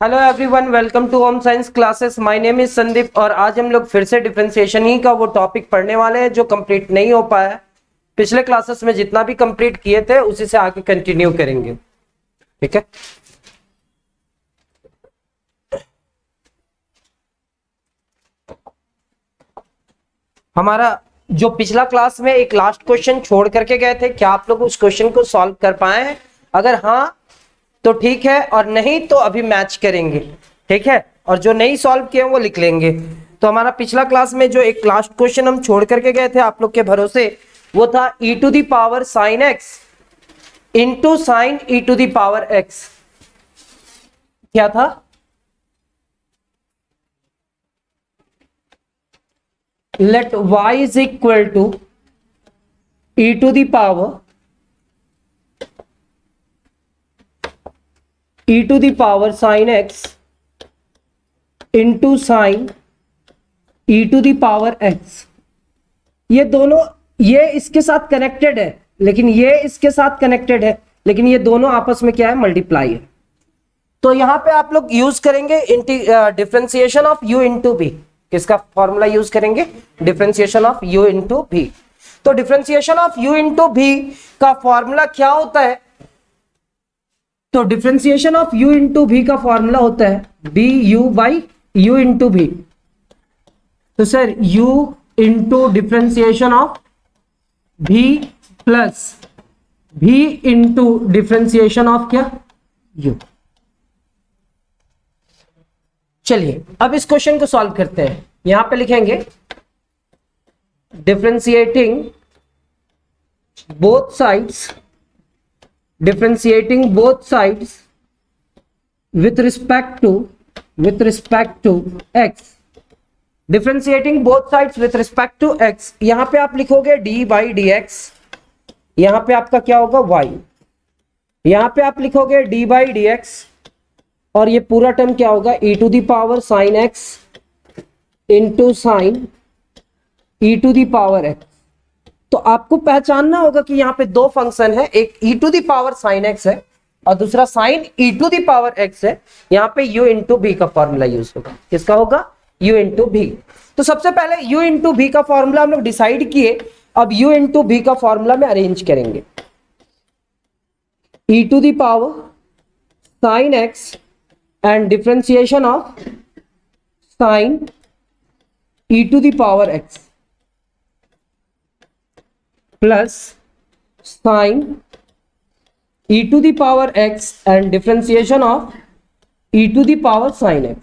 Hello everyone, welcome to home science classes. My name is Sandeep और आज हम लोग फिर से डिफरेंशिएशन ही का वो टॉपिक पढ़ने वाले हैं जो कंप्लीट नहीं हो पाया। पिछले क्लासेस में जितना भी कंप्लीट किए थे उसी से आगे कंटिन्यू करेंगे, ठीक है। हमारा जो पिछला क्लास में एक लास्ट क्वेश्चन छोड़ करके गए थे, क्या आप लोग उस क्वेश्चन को सॉल्व कर पाए हैं? अगर हाँ तो ठीक है, और नहीं तो अभी मैच करेंगे, ठीक है। और जो नहीं सॉल्व किए वो लिख लेंगे। तो हमारा पिछला क्लास में जो एक लास्ट क्वेश्चन हम छोड़ करके गए थे आप लोग के भरोसे, वो था e to the power sine x into sine e to the power x. क्या था? let y is equal to e to the power sin x into sin e to the power x। ये दोनों, ये इसके साथ connected है लेकिन ये इसके साथ कनेक्टेड है, लेकिन ये दोनों आपस में क्या है, मल्टीप्लाई है। तो यहां पे आप लोग यूज करेंगे differentiation of u into v. किसका फॉर्मूला यूज करेंगे? डिफरेंशिएशन ऑफ u इंटू भी। तो डिफरेंशिएशन ऑफ u इंटू भी का फॉर्मूला क्या होता है? तो डिफरेंशिएशन ऑफ u इंटू भी का फॉर्मूला होता है b u by u into भी। तो sir u into differentiation of v plus v into differentiation of क्या, u। चलिए अब इस क्वेश्चन को सॉल्व करते हैं। यहां पे लिखेंगे differentiating both sides with respect to x। Differentiating both sides with respect to x। यहां पे आप लिखोगे d बाई डी एक्स, यहां पे आपका क्या होगा y, यहां पे आप लिखोगे d बाई डी एक्स, और ये पूरा टर्म क्या होगा e to the power sine x into sine e to the power x। तो आपको पहचानना होगा कि यहाँ पे दो फंक्शन है, एक e to the power sine x है और दूसरा sine e to the power x है। यहाँ पे u इंटू भी का फॉर्मूला यूज होगा। किसका होगा? u इंटू भी। तो सबसे पहले u इंटू भी का फॉर्मूला हम लोग डिसाइड किए, अब u इंटू भी का फॉर्मूला में अरेंज करेंगे। e to the power sine x and differentiation of sin e to the power x plus sin e to the power x and differentiation of e to the power sin x।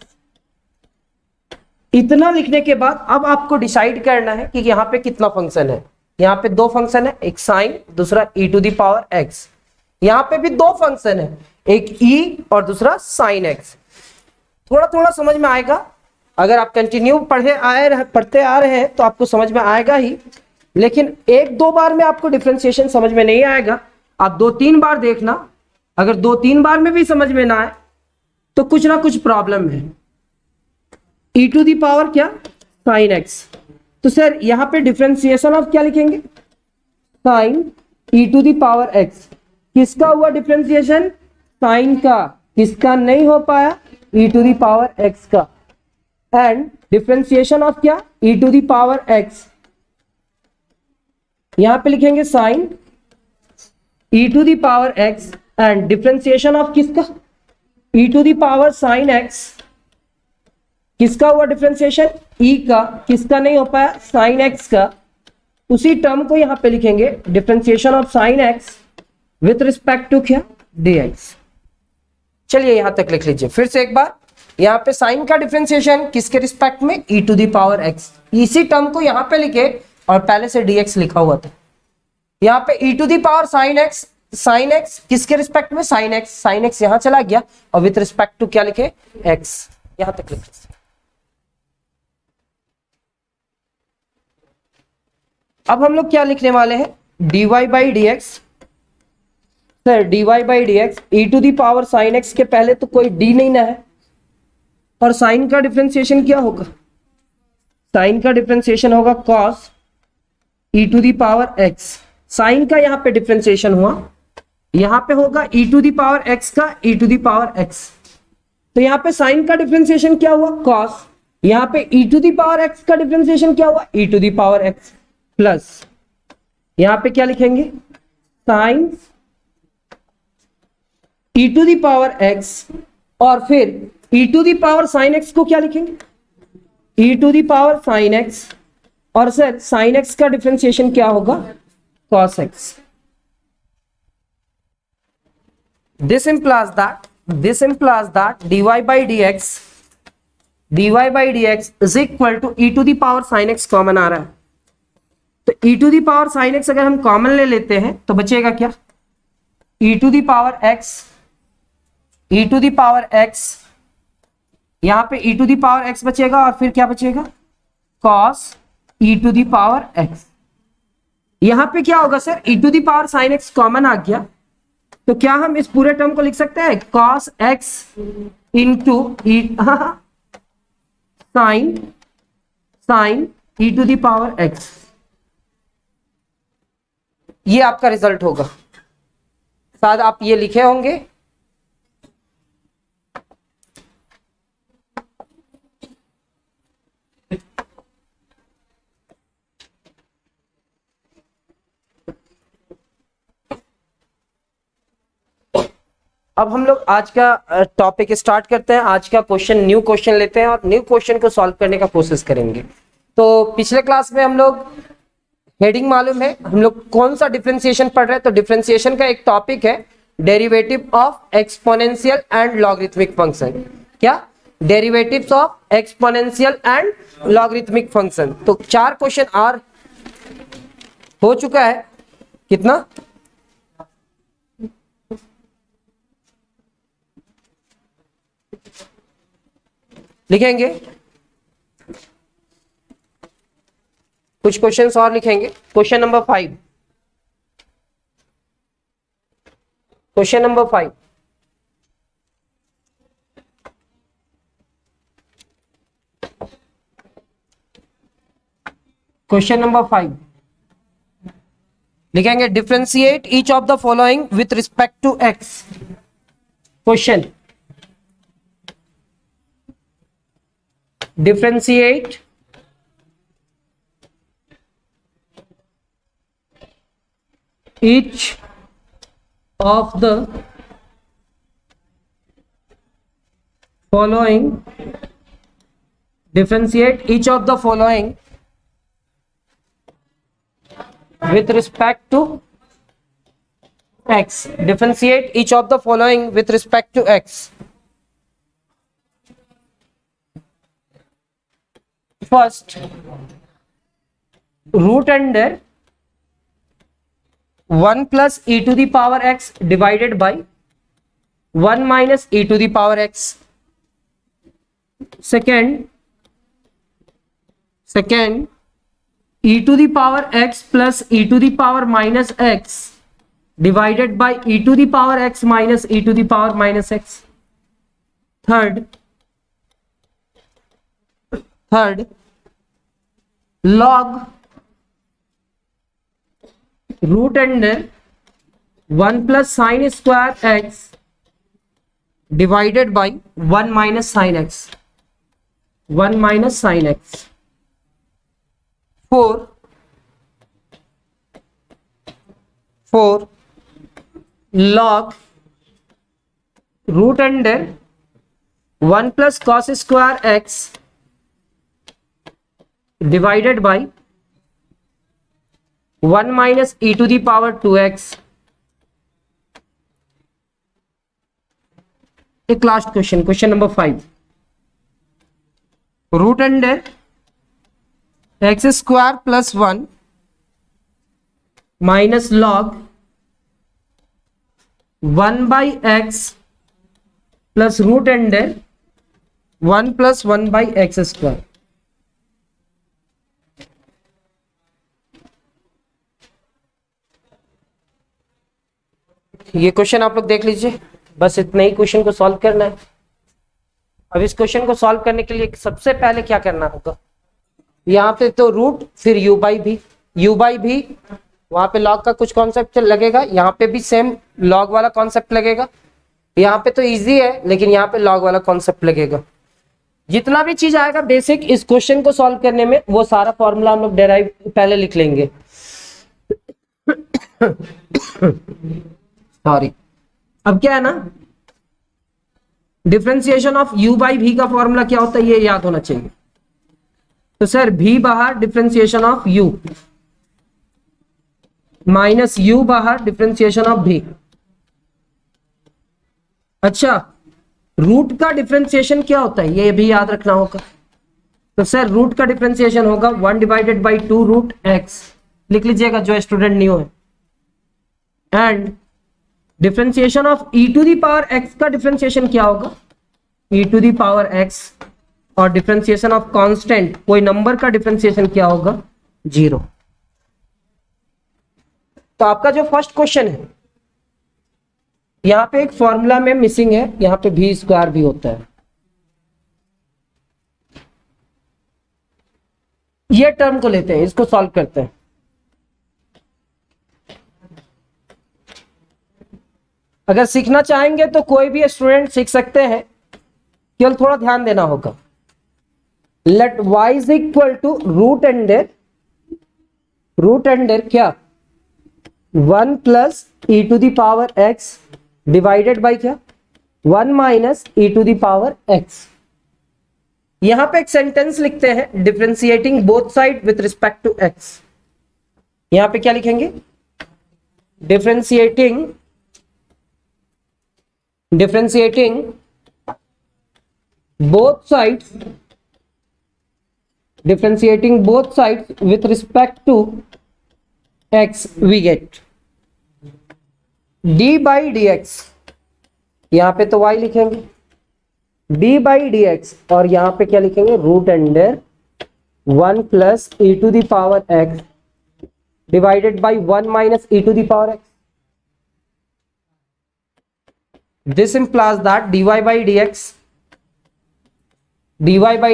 इतना लिखने के बाद अब आपको decide करना है कि यहाँ पे कितना फंक्शन है। यहाँ पे दो फंक्शन है, एक साइन, दूसरा e to the power x। यहाँ पे भी दो फंक्शन है, एक e और दूसरा sin x। थोड़ा थोड़ा समझ में आएगा, अगर आप कंटिन्यू पढ़ते आ रहे हैं तो आपको समझ में आएगा ही, लेकिन एक दो बार में आपको डिफरेंशिएशन समझ में नहीं आएगा। आप दो तीन बार देखना, अगर दो तीन बार में भी समझ में ना आए तो कुछ ना कुछ प्रॉब्लम है। e टू दी पावर क्या, sin x। तो सर यहाँ पे डिफरेंशिएशन ऑफ क्या लिखेंगे, sin e to the power x। किसका हुआ डिफरेंशिएशन? साइन का। किसका नहीं हो पाया? e to the power x का। एंड डिफरेंशिएशन ऑफ क्या, e to the power x। यहां पे लिखेंगे sine e to the power x and differentiation of किसका, e to the power sine x। किसका हुआ डिफरेंशिएशन? e का। किसका नहीं हो पाया? साइन x का। उसी टर्म को यहां पे लिखेंगे differentiation of sine x with respect to क्या, dx। चलिए यहां तक लिख लीजिए फिर से एक बार। यहां पे साइन का डिफरेंशिएशन किसके रिस्पेक्ट में, e to the power x। इसी टर्म को यहां पे लिखे और पहले से dx लिखा हुआ था। यहां पे e to the power sine x किसके रिस्पेक्ट में, साइन x। साइन x यहां चला गया और विथ रिस्पेक्ट टू क्या लिखे, x। यहां तक लिख। अब हम लोग क्या लिखने वाले हैं, dy by d x. Sir dy by d x, e to the power sine x के पहले तो कोई d नहीं ना है, और साइन का डिफरेंशिएशन क्या होगा, साइन का डिफरेंशिएशन होगा cos e to the power x। Sine का यहाँ पे डिफरेंशिएशन हुआ, यहाँ पे होगा e to the power x का e to the power x। तो यहाँ पे साइन का डिफरेंशिएशन क्या हुआ, कॉस। यहाँ पे e to the power x का डिफरेंशिएशन क्या हुआ, e to the power x plus यहाँ पे क्या लिखेंगे, sine e to the power x, और फिर e to the power sine x को क्या लिखेंगे, e to the power sine x, और सर साइन x का डिफरेंशिएशन क्या होगा, cos x। This implies that dy by dx is equal to e to the power sin x common आ रहा है। तो e to the power sin x अगर हम कॉमन ले लेते हैं तो बचेगा क्या, e to the power x, यहां पे e to the power x बचेगा, और फिर क्या बचेगा, cos e to the power x। यहां पे क्या होगा sir, e to the power sin x common आ गया, तो क्या हम इस पूरे टर्म को लिख सकते हैं, cos x into sine e to the power x। ये आपका रिजल्ट होगा, शायद आप ये लिखे होंगे। अब हम लोग आज का टॉपिक स्टार्ट करते हैं। आज का क्वेश्चन, न्यू क्वेश्चन लेते हैं और न्यू क्वेश्चन को सॉल्व करने का कोशिश करेंगे। तो पिछले क्लास में हम लोग, हेडिंग मालूम है हम लोग कौन सा डिफरेंशिएशन पढ़ रहे हैं, तो डिफरेंशिएशन का एक टॉपिक है derivative of exponential and logarithmic function. क्या, derivatives of exponential and logarithmic function. तो 4 क्वेश्चन और हो चुका है, कितना, लिखेंगे कुछ क्वेश्चंस और लिखेंगे। Question number 5, question number 5, question number 5 लिखेंगे, differentiate each of the following with respect to x. Question, differentiate each of the following, differentiate each of the following with respect to x, differentiate each of the following with respect to x। First, root under 1 plus e to the power x divided by 1 minus e to the power x। Second e to the power x plus e to the power minus x divided by e to the power x minus e to the power minus x। Third log root under 1 plus sine square x divided by 1 minus sine x, 1 minus sine x। 4 log root under 1 plus cos square x divided by 1 minus e to the power 2x। एक last question, question number 5, root under x square plus 1 minus log 1 by x plus root under 1 plus 1 by x square. ये question आप लोग देख लीजिए, बस इतने ही question को solve करना है। अब इस क्वेश्चन को सॉल्व करने के लिए सबसे पहले क्या करना होगा, यहाँ पे तो रूट, फिर u बाई भी, वहां पे लॉग का कुछ कॉन्सेप्ट लगेगा, यहाँ पे भी सेम लॉग वाला कॉन्सेप्ट लगेगा। यहाँ पे तो इजी है, लेकिन यहाँ पे लॉग वाला कॉन्सेप्ट लगेगा। जितना भी चीज आएगा बेसिक इस क्वेश्चन को सॉल्व करने में, वो सारा फॉर्मूला हम लोग डेराइव पहले लिख लेंगे। सॉरी, अब क्या है ना, differentiation of u by v का फॉर्मूला क्या होता है ये याद होना चाहिए। तो सर v बाहर differentiation of u minus u बाहर डिफरेंशिएशन ऑफ v। अच्छा, रूट का डिफरेंशिएशन क्या होता है ये भी याद रखना होगा। तो सर रूट का डिफरेंशिएशन होगा 1 डिवाइडेड बाई 2 रूट x, लिख लीजिएगा जो स्टूडेंट न्यू है। And differentiation of e to the power x का डिफरेंशिएशन क्या होगा, e to the power x, और डिफरेंशिएशन ऑफ कांस्टेंट कोई नंबर का डिफरेंशिएशन क्या होगा, 0। तो आपका जो फर्स्ट क्वेश्चन है यहां पे एक फॉर्मूला में मिसिंग है, यहां पे v स्क्वायर भी होता है। ये टर्म को लेते हैं, इसको सॉल्व करते हैं। अगर सीखना चाहेंगे तो कोई भी स्टूडेंट सीख सकते हैं, केवल थोड़ा ध्यान देना होगा। Let y is equal to root under क्या 1 plus e to the power x divided by क्या 1 minus e to the power x। यहां पे एक सेंटेंस लिखते हैं, differentiating both side with respect to x। यहां पे क्या लिखेंगे, differentiating both sides with respect to x, we get d by dx। यहां पे तो y लिखेंगे, d by dx, और यहां पे क्या लिखेंगे, root under 1 plus e to the power x divided by 1 minus e to the power x। This implies that dy by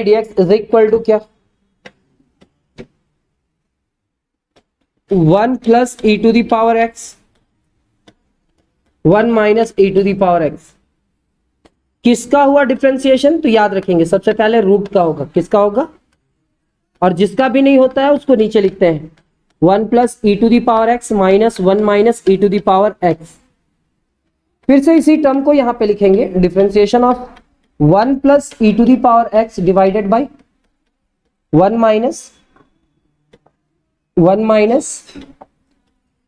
dx is equal to क्या 1 plus e to the power x 1 minus e to the power x। किसका हुआ differentiation, तो याद रखेंगे सबसे पहले root का होगा, किसका होगा, और जिसका भी नहीं होता है उसको नीचे लिखते हैं 1 plus e to the power x minus 1 minus e to the power x। फिर से इसी टर्म को यहां पे लिखेंगे, differentiation of 1 plus e to the power x divided by 1 minus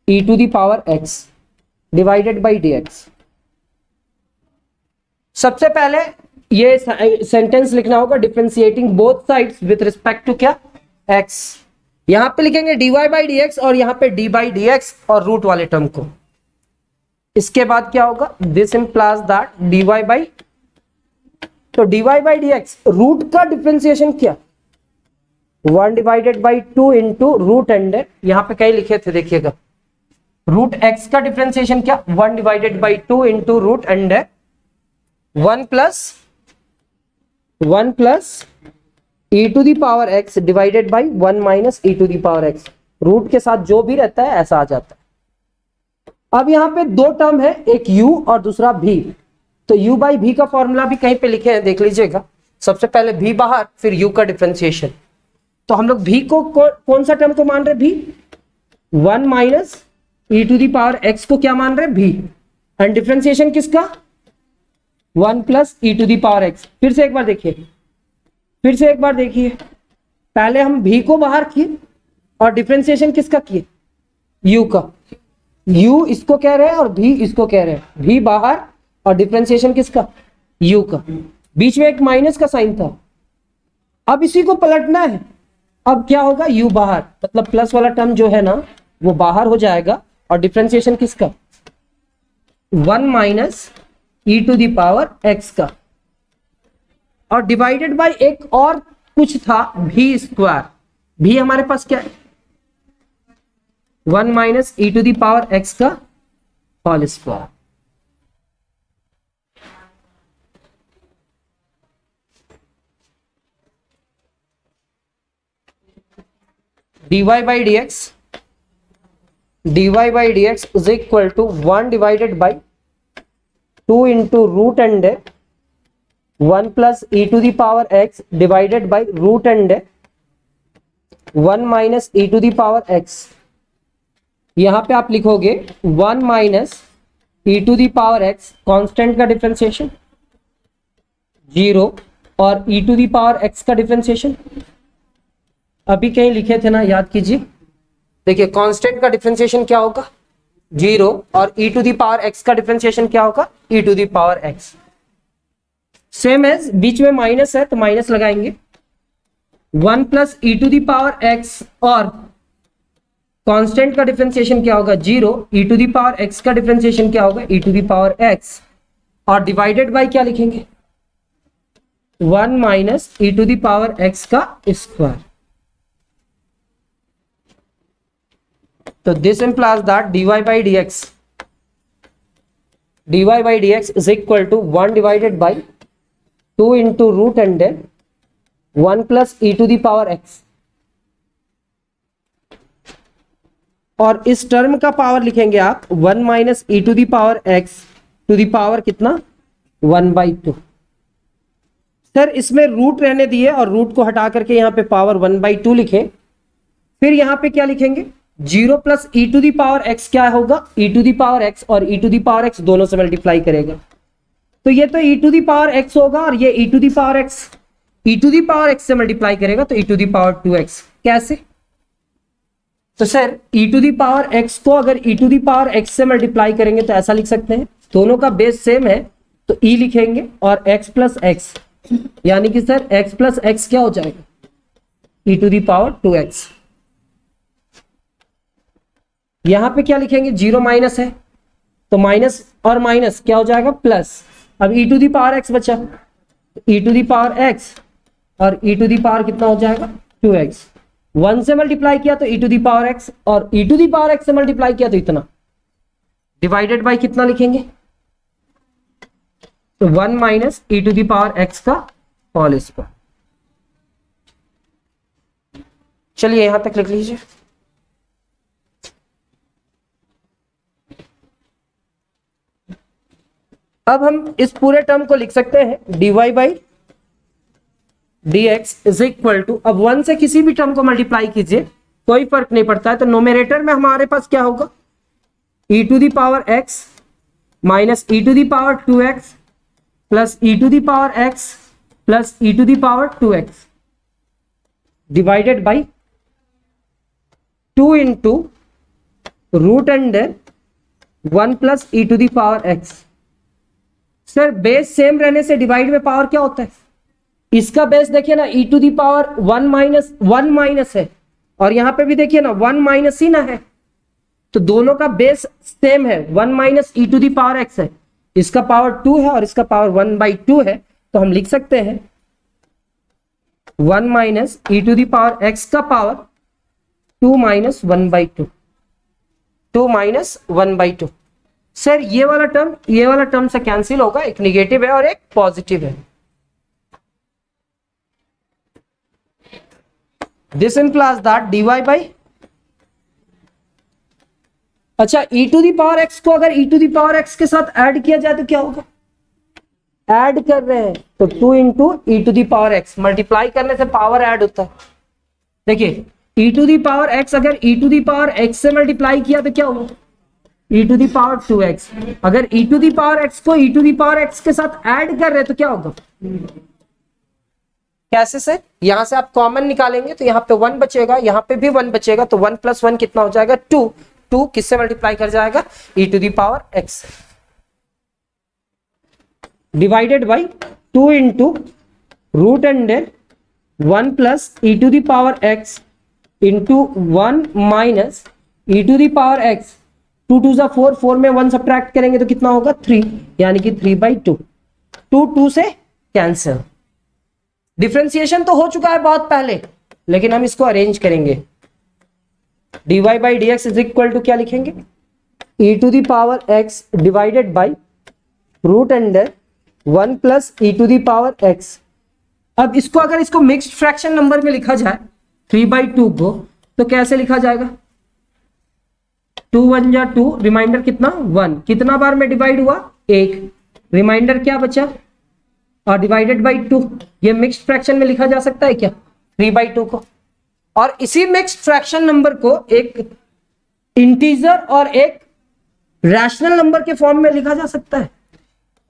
e to the power x divided by dx। सबसे पहले ये सेंटेंस लिखना होगा, differentiating both sides with respect to क्या x। यहां पे लिखेंगे dy बाई dx और यहां पे d बाई dx और रूट वाले टर्म को। इसके बाद क्या होगा, this implies that dy by, तो dy बाई dx रूट का डिफरेंशिएशन क्या 1 divided by 2 into root under, यहां पे कहीं लिखे थे देखिएगा, रूट x का डिफरेंशिएशन क्या 1 divided by 2 into root under 1 plus e to the power x divided by 1 minus e to the power x। Root के साथ जो भी रहता है ऐसा आ जाता है। अब यहां पे दो टर्म है, एक u और दूसरा v। तो u बाई v का फॉर्मूला भी कहीं पे लिखे हैं, देख लीजिएगा। सबसे पहले v बाहर, फिर u का डिफरेंशिएशन। तो हम लोग v को कौन सा टर्म को मान रहे, v 1 minus e to the power x को क्या मान रहे, v, एंड डिफरेंशिएशन किसका 1 plus e to the power x। फिर से एक बार देखिए, पहले हम v को बाहर किए और डिफरेंशिएशन किसका किए, u का। u इसको कह रहे हैं और v इसको कह रहे हैं, v बाहर और डिफरेंशिएशन किसका, u का। बीच में एक माइनस का साइन था, अब इसी को पलटना है। अब क्या होगा, u बाहर, मतलब प्लस वाला टर्म जो है ना वो बाहर हो जाएगा, और डिफरेंशिएशन किसका 1 minus e to the power x का, और डिवाइडेड बाय एक और कुछ था v स्क्वायर। v हमारे पास क्या है 1 minus e to the power x का whole square. dy by dx is equal to 1 divided by 2 into root under 1 plus e to the power x divided by root under 1 minus e to the power x. यहां पे आप लिखोगे 1 minus e to the power x, constant का differentiation 0 और e to the power x का differentiation अभी कहीं लिखे थे ना, याद कीजिए। देखिए कांस्टेंट का डिफरेंशिएशन क्या होगा 0 और e to the power x का डिफरेंशिएशन क्या होगा e to the power x। Same as बीच में माइनस है तो माइनस लगाएंगे 1 plus e to the power x और कांस्टेंट का डिफरेंशिएशन क्या होगा 0, e to the power x का डिफरेंशिएशन क्या होगा e to the power x और डिवाइडेड बाय क्या लिखेंगे 1 minus e to the power x का स्क्वायर। तो this implies that dy by dx is equal to 1 divided by 2 into root under 1 plus e to the power x। और इस term का power लिखेंगे आप 1 minus e to the power x to the power कितना 1/2। Sir इसमें root रहने दिए और रूट को हटा करके यहां पे पावर 1/2 लिखें, फिर यहां पे क्या लिखेंगे 0 plus e to the power x क्या होगा e to the power x और e to the power x दोनों से मल्टीप्लाई करेगा तो ये तो e to the power x होगा और ये e to the power x, e to the power x से मल्टीप्लाई करेगा तो e to the power 2x। कैसे? तो sir e to the power x को अगर e to the power x से मल्टीप्लाई करेंगे तो ऐसा लिख सकते हैं, दोनों का बेस सेम है तो ई लिखेंगे और x प्लस एक्स, यानी कि सर x प्लस एक्स क्या हो जाएगा ई टू दी पावर 2x। यहां पे क्या लिखेंगे 0 माइनस है तो माइनस और माइनस क्या हो जाएगा प्लस। अब e to the power x बचा, e to the power x और e टू दी पावर कितना हो जाएगा 2x। 1 से मल्टीप्लाई किया तो e to the power x और e to the power x से मल्टीप्लाई किया तो इतना, डिवाइडेड बाय कितना लिखेंगे तो 1 minus e to the power x का होल स्क्वायर। चलिए यहां तक लिख लीजिए। अब हम इस पूरे टर्म को लिख सकते हैं dy by dx is equal to, अब 1 से किसी भी टर्म को मल्टीप्लाई कीजिए कोई फर्क नहीं पड़ता है, तो नोमिनेटर में हमारे पास क्या होगा e to the power x minus e to the power 2x plus e to the power x plus e to the power 2x divided by 2 into root under 1 plus e to the power x। Sir base same रहने से divide में power क्या होता है, इसका base देखिए ना e to the power 1 minus है और यहां पे भी देखिए ना 1 माइनस ही ना है, तो दोनों का बेस सेम है 1 minus e to the power x है, इसका पावर 2 है और इसका पावर 1/2 है, तो हम लिख सकते हैं 1 minus e to the power x का पावर 2 माइनस 1/2, 2 माइनस 1/2। सर ये वाला टर्म से कैंसिल होगा, एक निगेटिव है और एक पॉजिटिव है। This implies that dy by, अच्छा e to the power x को अगर e to the power x के साथ ऐड किया जाए तो क्या होगा, ऐड कर रहे हैं तो 2 into e to the power x, multiply करने से पावर ऐड होता है। देखिए e to the power x अगर e to the power x से मल्टीप्लाई किया तो क्या होगा e to the power 2x, अगर e to the power x को e to the power x के साथ ऐड कर रहे हैं तो क्या होगा, कैसे सर, यहां से आप कॉमन निकालेंगे तो यहां पे 1 बचेगा, यहां पे भी 1 बचेगा, तो 1 प्लस 1 कितना हो जाएगा 2, 2 किससे मल्टीप्लाई कर जाएगा e to the power x divided by 2 into root under 1 plus e to the power x into 1 minus e to the power x, 2 2 जा 4, 4 में 1 सब्ट्रैक्ट करेंगे तो कितना होगा 3, यानी कि 3/2, 2 2 से कैंसिल। डिफरेंशिएशन तो हो चुका है बहुत पहले, लेकिन हम इसको अरेंज करेंगे। dy by dx is equal to क्या लिखेंगे e to the power x divided by root under 1 plus e to the power x। अब इसको अगर इसको मिक्स्ड फ्रैक्शन नंबर में लिखा जाए 3/2 को तो कैसे लिखा जाएगा, 2 1 जा 2, रिमाइंडर कितना 1, कितना बार में डिवाइड हुआ 1, रिमाइंडर क्या बचा, और डिवाइडेड बाई 2। ये मिक्स्ड फ्रैक्शन में लिखा जा सकता है क्या, 3/2 को। और इसी मिक्स्ड फ्रैक्शन नंबर को एक इंटीजर और एक रैशनल नंबर के फॉर्म में लिखा जा सकता है।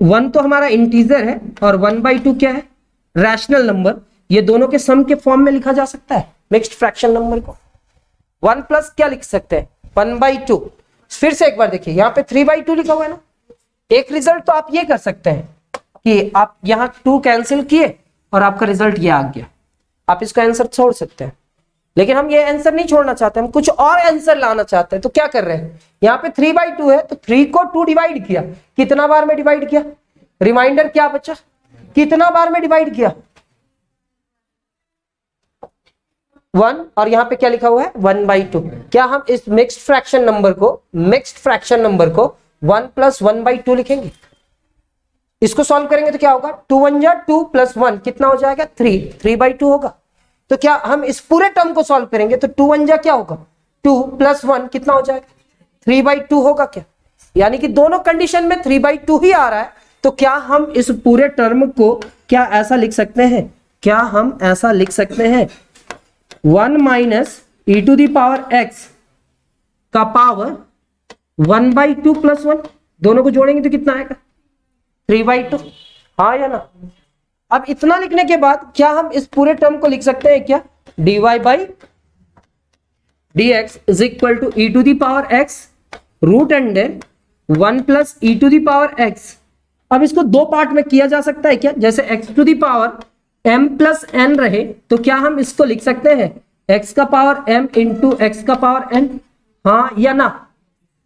1 तो हमारा इंटीजर है और 1/2 क्या है, रैशनल नंबर। ये दोनों के सम के फॉर्म में लिखा जा सकता है मिक्स्ड फ्रैक्शन नंबर को। 1 प्लस क्या लिख सकते हैं, 1/2। फिर से एक बार देखिए, यहाँ पे 3/2 लिखा हुआ है ना। एक रिजल्ट तो आप ये कर सकते हैं कि आप यहाँ 2 कैंसिल किए और आपका रिजल्ट ये आ गया, आप इसका आंसर छोड़ सकते हैं। लेकिन हम ये आंसर नहीं छोड़ना चाहते, हम कुछ और आंसर लाना चाहते हैं। तो क्या कर रहे हैं, यहाँ पे 3/2 है तो 3 को 2 डिवाइड किया, कितना बार में डिवाइड किया, रिमाइंडर क्या बचा, कितना बार में डिवाइड किया, 1। और यहाँ पे क्या लिखा हुआ है, 1/2। क्या हम इस मिक्स्ड फ्रैक्शन नंबर को 1 + 1/2 लिखेंगे। इसको सॉल्व करेंगे तो क्या होगा, 2 × 1 = 2 + 1 कितना हो जाएगा, 3/2 होगा। तो क्या हम इस पूरे टर्म को सॉल्व करेंगे तो 2 × 1 = क्या होगा, 2 + 1 कितना हो जाएगा, 3/2 होगा क्या। यानी कि दोनों कंडीशन में 3/2 ही आ रहा है। तो क्या हम इस पूरे टर्म को क्या ऐसा लिख सकते हैं, 1 - e⁻x का पावर 1/2 + 1, दोनों को जोड़ेंगे तो कितना आएगा, 3/2। हाँ या ना। अब इतना लिखने के बाद क्या हम इस पूरे टर्म को लिख सकते हैं क्या, dy/dx = e⁻x √(1 + e⁻x)। अब इसको दो पार्ट में किया जा सकता है क्या, जैसे x⁻m + n रहे तो क्या हम इसको लिख सकते हैं x⁻m × x⁻n, हाँ या ना।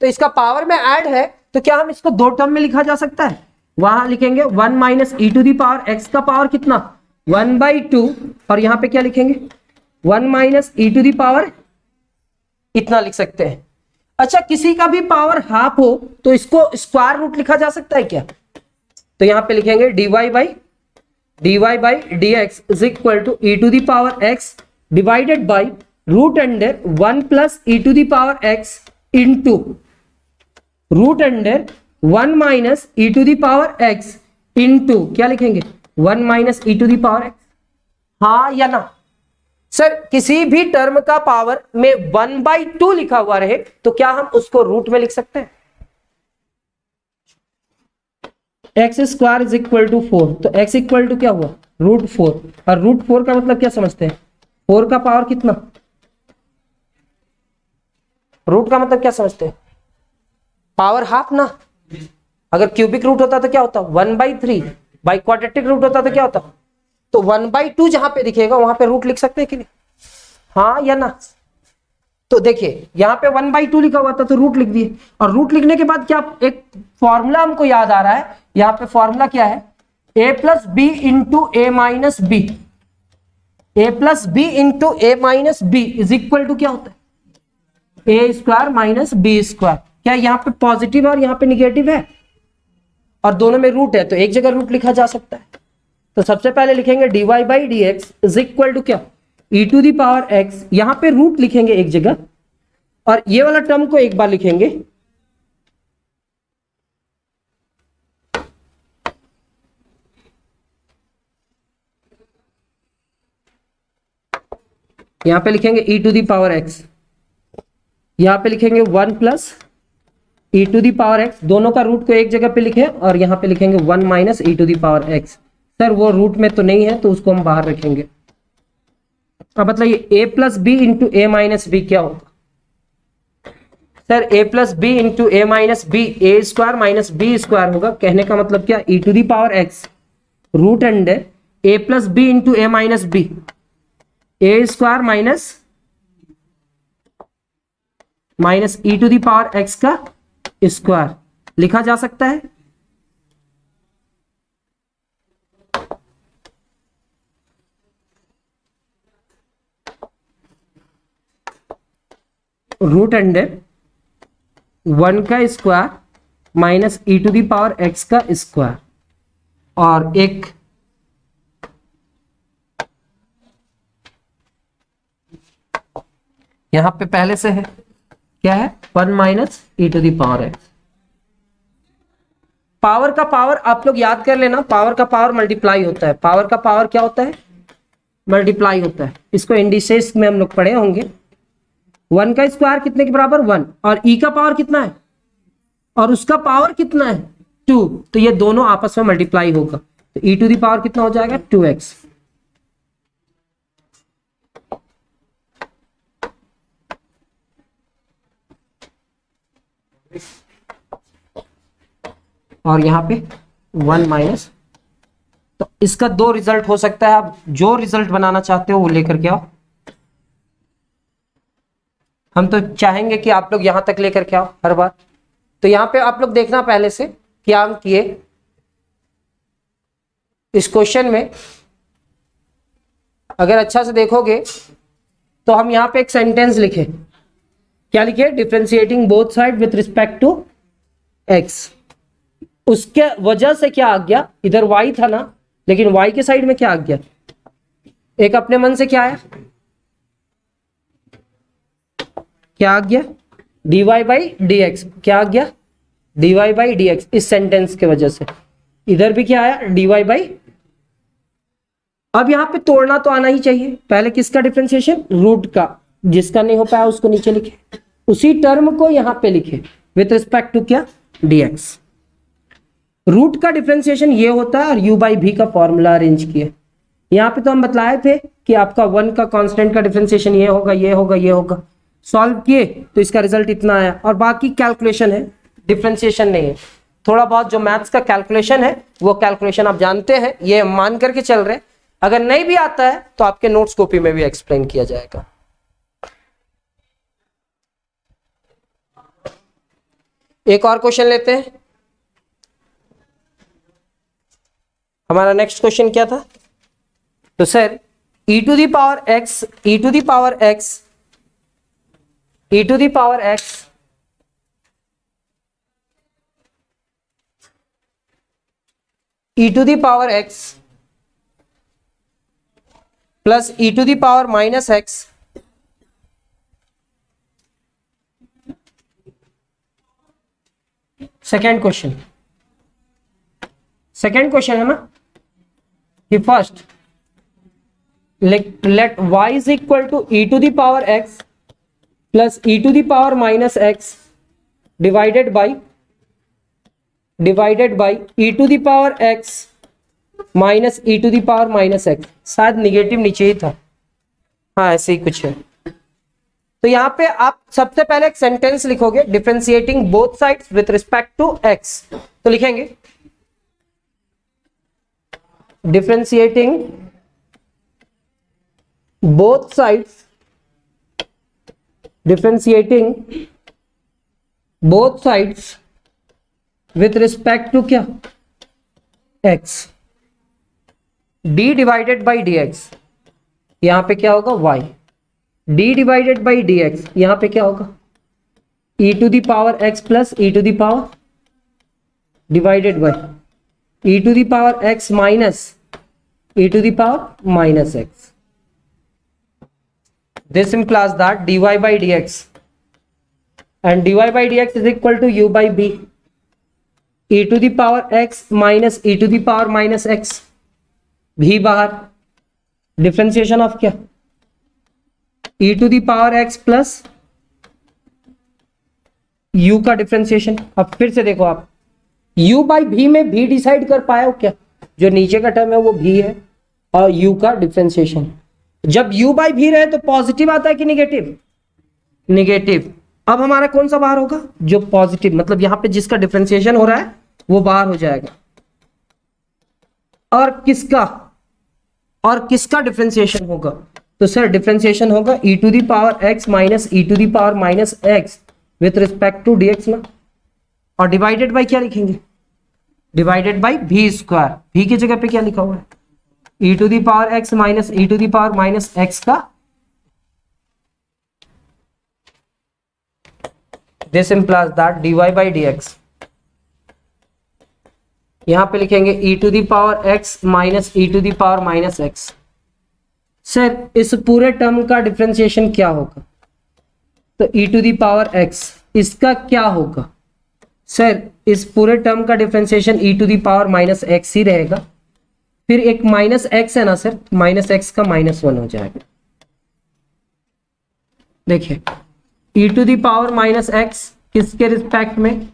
तो इसका पावर में ऐड है तो क्या हम इसको दो टर्म में लिखा जा सकता है, वहां लिखेंगे 1 - e⁻x का पावर कितना, 1/2। और यहां पे क्या लिखेंगे, 1 - e⁻, इतना लिख सकते हैं। अच्छा, किसी का भी पावर हाफ हो तो इसको स्क्वायर रूट लिखा जा सकता है क्या, तो यहां पे लिखेंगे dy/dx = e⁻x divided by √(1 + e⁻x) into √(1 - e⁻x) into क्या लिखेंगे, 1 - e⁻x। हाँ या ना। सर किसी भी टर्म का पावर में 1/2 लिखा हुआ रहे तो क्या हम उसको रूट में लिख सकते हैं, x² = 4, तो x = क्या हुआ, √4। और √4 का मतलब क्या समझते हैं, 4 का पावर कितना, रूट का मतलब क्या समझते हैं, पावर हाफ ना। अगर क्यूबिक रूट होता तो क्या होता, 1/3। बाई क्वाड्रेटिक रूट होता तो क्या होता, तो 1/2 जहां पे दिखेगा वहां पे रूट लिख सकते हैं कि नहीं, हाँ या ना। तो देखिए यहाँ पे 1/2 लिखा हुआ था तो रूट लिख दिए। और रूट लिखने के बाद क्या, एक फॉर्मूला हमको याद आ रहा है, यहाँ पे फॉर्मूला क्या है, a + b × a - b, a + b × a - b = क्या होता है, a² - b²। क्या यहाँ पे पॉजिटिव और यहाँ पे निगेटिव है और दोनों में रूट है तो एक जगह रूट लिखा जा सकता है। तो सबसे पहले लिखेंगे dy/dx = क्या, e⁻x, यहां पे रूट लिखेंगे एक जगह और ये वाला टर्म को एक बार लिखेंगे, यहां पे लिखेंगे e⁻x, यहां पे लिखेंगे 1 + e⁻x, दोनों का रूट को एक जगह पे लिखे और यहां पे लिखेंगे 1 - e⁻x। सर वो रूट में तो नहीं है तो उसको हम बाहर रखेंगे। अब मतलब ये a + b × a - b क्या होगा, sir a + b × a - b, a² - b² होगा। कहने का मतलब क्या, e⁻x √a + b × a - b, a² - e⁻x का स्क्वायर लिखा जा सकता है। √1 का स्क्वायर माइनस e⁻x का स्क्वायर, और एक यहां पे पहले से है, क्या है, 1 - e⁻x। पावर का पावर आप लोग याद कर लेना, पावर का पावर मल्टीप्लाई होता है, पावर का पावर क्या होता है, मल्टीप्लाई होता है। इसको इंडिसेस में हम लोग पढ़े होंगे। 1 का स्क्वायर कितने के बराबर 1, और e का पावर कितना है और उसका पावर कितना है 2, तो ये दोनों आपस में मल्टीप्लाई होगा, तो e टू दी पावर कितना हो जाएगा 2x। और यहां पे 1 माइनस, तो इसका 2 रिजल्ट हो सकता है, आप जो रिजल्ट बनाना चाहते हो वो लेकर के आओ। हम तो चाहेंगे कि आप लोग यहां तक लेकर के आओ हर बार। तो यहां पे आप लोग देखना पहले से क्या हम किए इस क्वेश्चन में, अगर अच्छा से देखोगे तो हम यहां पे एक सेंटेंस लिखे, क्या लिखे, differentiating both side with respect to x। उसके वजह से क्या आ गया, इधर y था ना, लेकिन y के साइड में क्या आ गया, एक अपने मन से क्या आया, क्या आ गया dy बाई डी एक्स, क्या आ गया dy बाई डी एक्स। इस सेंटेंस के वजह से इधर भी क्या आया dy बाई। अब यहां पे तोड़ना तो आना ही चाहिए, पहले किसका डिफरेंशिएशन, रूट का, जिसका नहीं हो पाया उसको नीचे लिखे, उसी टर्म को यहां पे लिखे विथ रिस्पेक्ट टू क्या dx। रूट का डिफरेंशिएशन ये होता है और u बाई भी का फॉर्मूला अरेंज किए। यहां पे तो हम बतलाए थे कि आपका 1 का कांस्टेंट का डिफरेंशिएशन ये होगा, ये होगा, ये होगा, सॉल्व किए तो इसका रिजल्ट इतना आया, और बाकी कैलकुलेशन है, डिफरेंशिएशन नहीं है। थोड़ा बहुत जो मैथ्स का कैलकुलेशन है वो कैलकुलेशन आप जानते हैं, ये मान करके चल रहे हैं। अगर नहीं भी आता है तो आपके नोट्स कॉपी में भी एक्सप्लेन किया जाएगा। एक और क्वेश्चन लेते हैं। हमारा नेक्स्ट क्वेश्चन क्या था, तो sir e to the power x, e to the power x, e to the power x e to the power x plus e to the power minus x second question, second question है ना कि first let y is equal to e to the power x plus e to the power minus x divided by e to the power x minus e to the power minus x। शायद negative नीचे ही था, हाँ ऐसे ही कुछ है। तो यहां पे आप सबसे पहले एक सेंटेंस लिखोगे, differentiating both sides with respect to x। तो लिखेंगे differentiating both sides, differentiating both sides with respect to क्या x, d divided by d x, यहां पे क्या होगा y, d divided by d x, यहां पे क्या होगा e to the power x plus e to the power divided by e to the power x minus e to the power minus x। This implies that dy by dx and dy by dx is equal to u by b, e to the power x minus e to the power minus x, भी बाहर, differentiation of क्या e to the power x plus u का differentiation. अब फिर से देखो आप u by v में भी डिसाइड कर पाए हो क्या, जो नीचे का टर्म है वो भी है और u का डिफरेंशिएशन। जब u बाई भी रहे तो पॉजिटिव आता है कि निगेटिव, निगेटिव। अब हमारा कौन सा बाहर होगा, जो पॉजिटिव, मतलब यहां पे जिसका डिफरेंशिएशन हो रहा है वो बाहर हो जाएगा, और किसका डिफरेंशिएशन होगा, तो सर डिफरेंशिएशन होगा e to the power x minus e to the power minus x with respect to dx ना, और डिवाइडेड बाई क्या लिखेंगे, divided by v square, v की जगह पे क्या लिखा हुआ है e to the power x minus e to the power minus x का, this implies that dy by dx, यहां पे लिखेंगे e to the power x minus e to the power minus x। Sir इस पूरे term का differentiation क्या होगा, तो e to the power x, इसका क्या होगा सर इस पूरे टर्म का differentiation e to the power minus x ही रहेगा, फिर एक माइनस एक्स है ना सर, माइनस एक्स का माइनस वन हो जाएगा। देखिए e to the power minus x किसके रिस्पेक्ट में,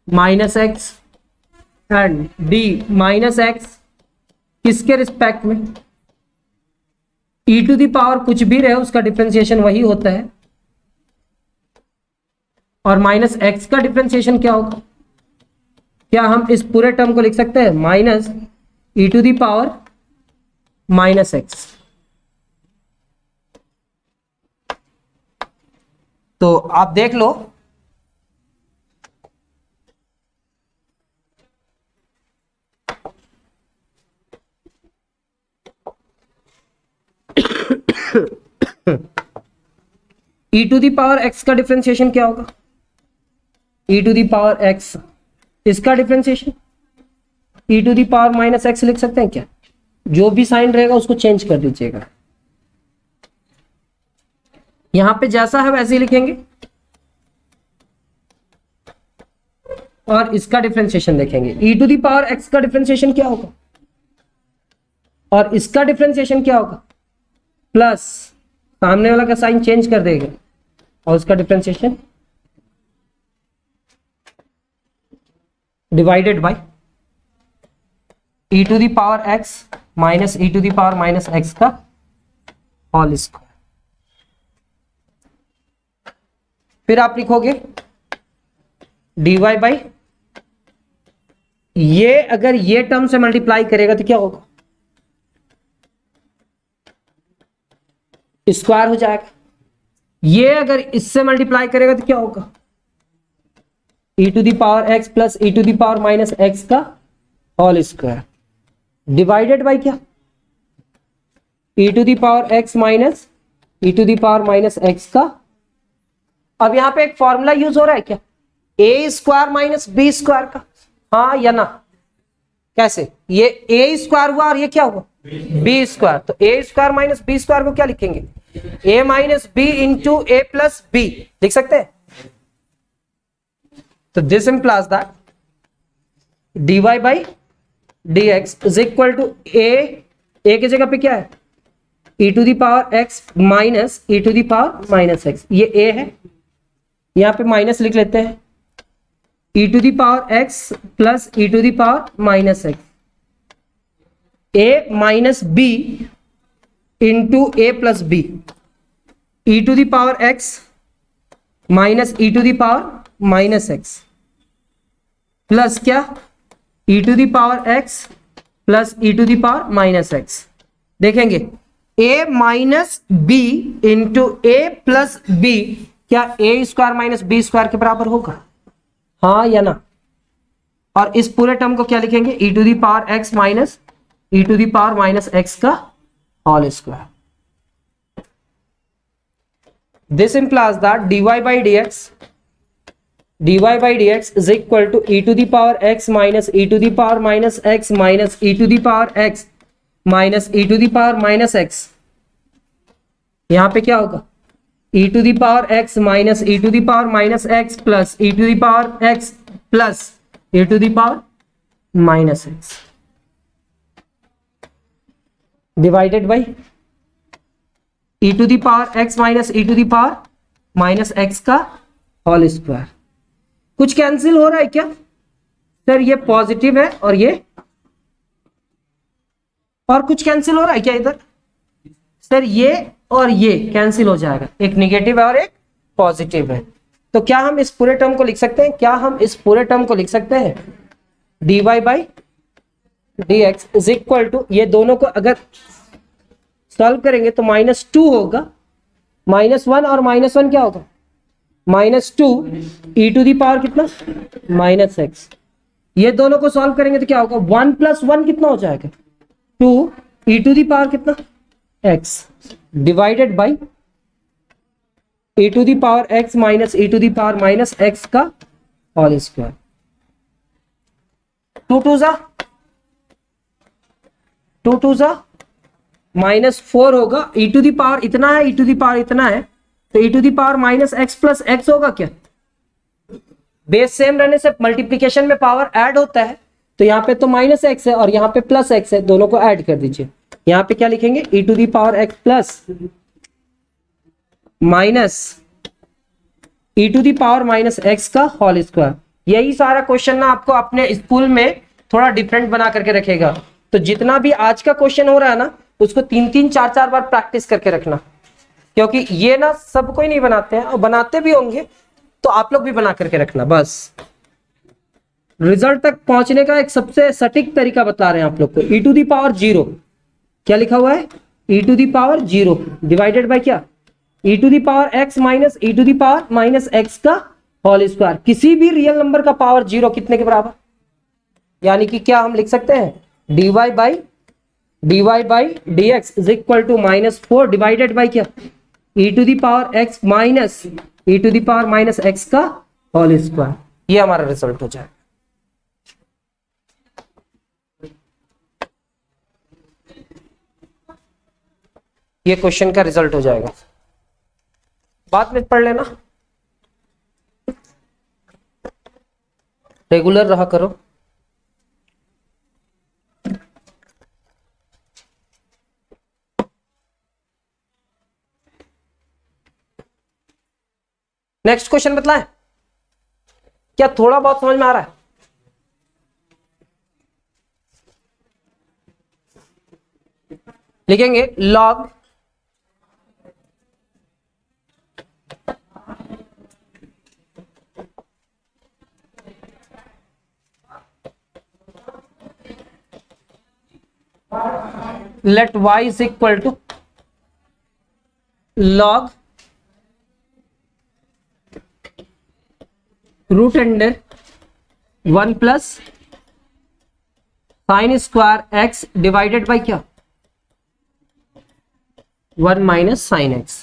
minus x, and d minus x किसके रिस्पेक्ट में, e टू दी पावर कुछ भी रहे उसका डिफरेंशिएशन वही होता है, और माइनस एक्स का डिफरेंशिएशन क्या होगा, क्या हम इस पूरे टर्म को लिख सकते हैं minus e to the power minus x. तो आप देख लो e to the power x का डिफरेंशिएशन क्या होगा, e to the power x, इसका differentiation e to the power minus x लिख सकते हैं क्या, जो भी साइन रहेगा उसको चेंज कर दीजिएगा, यहां पे जैसा है वैसे ही लिखेंगे, और इसका डिफरेंशिएशन देखेंगे, e to the power x का डिफरेंशिएशन क्या होगा, और इसका डिफरेंशिएशन क्या होगा, प्लस सामने वाला का साइन चेंज कर देगा, और उसका differentiation divided by e to the power x minus e to the power minus x का होल स्क्वायर। फिर आप लिखोगे dy बाई, ये अगर ये टर्म से मल्टीप्लाई करेगा तो क्या होगा, स्क्वायर हो जाएगा, ये अगर इससे मल्टीप्लाई करेगा तो क्या होगा, e to the power x plus e to the power minus x का होल स्क्वायर डिवाइडेड बाय क्या, e to the power x minus e to the power minus x का। अब यहां पे एक फॉर्मूला यूज हो रहा है क्या, a square minus b square का, हाँ या ना, कैसे, ये a स्क्वायर हुआ और ये क्या हुआ b स्क्वायर, तो a square minus b square को क्या लिखेंगे, a minus b into a plus b लिख सकते हैं। तो this implies that dy by dx is equal to a की जगह पे क्या है, e to the power x minus e to the power minus x, ये a है, यहां पे माइनस लिख लेते हैं, e to the power x plus e to the power minus x, a minus b into a plus b, e to the power x minus e to the power minus x plus क्या, e to the power x plus e to the power minus x। देखेंगे a minus b into a plus b क्या a square minus b square के बराबर होगा, हाँ या ना, और इस पूरे टर्म को क्या लिखेंगे, e to the power x minus e to the power minus x का whole square. This implies that dy by dx is equal to e to the power x minus e to the power minus x minus e to the power x minus e to the power minus x। यहां पे क्या होगा, e to the power x minus e to the power minus x plus e to the power x plus e to the power minus x divided by e to the power x minus e to the power minus x का whole square. कुछ cancel हो रहा है क्या sir, ये positive है और ये, और कुछ कैंसिल हो रहा है क्या इधर सर, ये और ये कैंसिल हो जाएगा, एक निगेटिव है और एक पॉजिटिव है, तो क्या हम इस पूरे टर्म को लिख सकते हैं, क्या हम इस पूरे टर्म को लिख सकते हैं dy by dx is equal to, ये दोनों को अगर सॉल्व करेंगे तो -2 होगा, -1 और -1 क्या होगा, -2 e टू दी पावर कितना -x, ये दोनों को सॉल्व करेंगे तो क्या होगा, 1 + 1 कितना हो जाएगा 2 e टू दी पावर कितना x divided by e to the power x minus e to the power minus x का होल स्क्वायर। 2 2 -4 होगा, e टू दी पावर इतना है, e टू दी पावर इतना है, तो e to the power -x plus x होगा क्या, base same रहने से मल्टीप्लीकेशन में पावर ऐड होता है, तो यहाँ पे तो माइनस एक्स है और यहाँ पे प्लस एक्स है, दोनों को ऐड कर दीजिए। यहाँ पे क्या लिखेंगे, e to the power x plus minus e to the power minus x का होल स्क्वायर। यही सारा क्वेश्चन ना आपको अपने स्कूल में थोड़ा डिफरेंट बना करके रखेगा। तो जितना भी आज का क्वेश्चन हो रहा है ना, उसको 3-3 4-4 बार प्रैक्टिस करके रखना, क्योंकि ये ना सब कोई नहीं बनाते हैं, और बनाते भी होंगे तो आप लोग भी बना करके रखना। बस रिजल्ट तक पहुंचने का एक सबसे सटीक तरीका बता रहे हैं आप लोग को। e टू दी पावर 0 क्या लिखा हुआ है, e to the power 0 divided by क्या, e to the power x minus e to the power minus x का होल स्क्वायर। किसी भी रियल नंबर का पावर 0 कितने के बराबर, यानी कि क्या हम लिख सकते हैं, dy by dx is equal to -4 divided by क्या, e to the power x minus e to the power minus x का होल स्क्वायर। ये हमारा रिजल्ट हो जाएगा। ये क्वेश्चन का रिजल्ट हो जाएगा, बाद में पढ़ लेना, रेगुलर रहा करो। नेक्स्ट क्वेश्चन बतलाएं, क्या थोड़ा बहुत समझ में आ रहा है? लिखेंगे log let y is equal to log root under 1 plus sine square x divided by क्या, 1 माइनस साइन एक्स।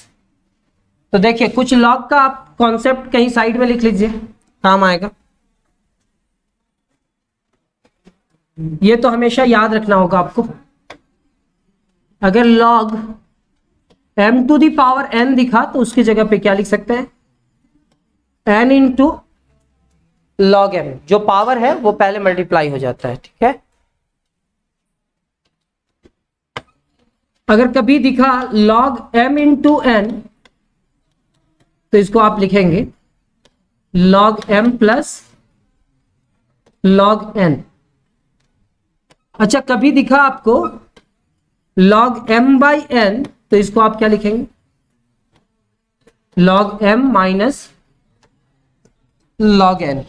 तो देखिए कुछ लॉग का आप कॉन्सेप्ट कहीं साइड में लिख लीजिए, काम आएगा। ये तो हमेशा याद रखना होगा आपको। अगर log m to the power n दिखा तो उसकी जगह पे क्या लिख सकते हैं, n इंटू log m, जो पावर है वो पहले मल्टीप्लाई हो जाता है, ठीक है। अगर कभी दिखा log m इंटू n तो इसको आप लिखेंगे log m plus log n। अच्छा, कभी दिखा आपको log m बाई n तो इसको आप क्या लिखेंगे, log m minus log n।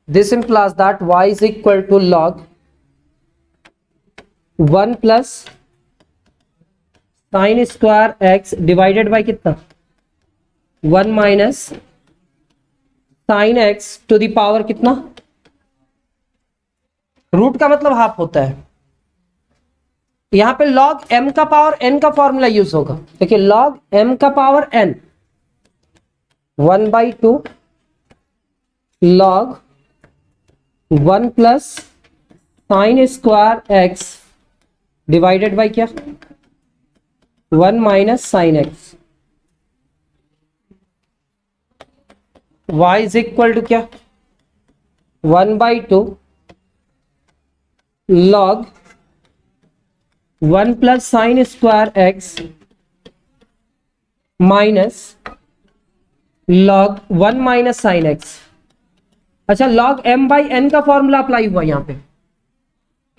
This implies that y is equal to log 1 plus sin square x divided by कितना, 1 minus sin x to the power कितना, रूट का मतलब हाफ होता है। यहां पे log m का पावर n का फॉर्मूला यूज होगा। देखिए log m का power n 1/2 log 1 plus sine square x divided by क्या, 1 minus sine x. y is equal to क्या, 1/2 log 1 plus sine square x minus log 1 minus sine x. अच्छा, log m by n का formula apply हुआ यहां पे,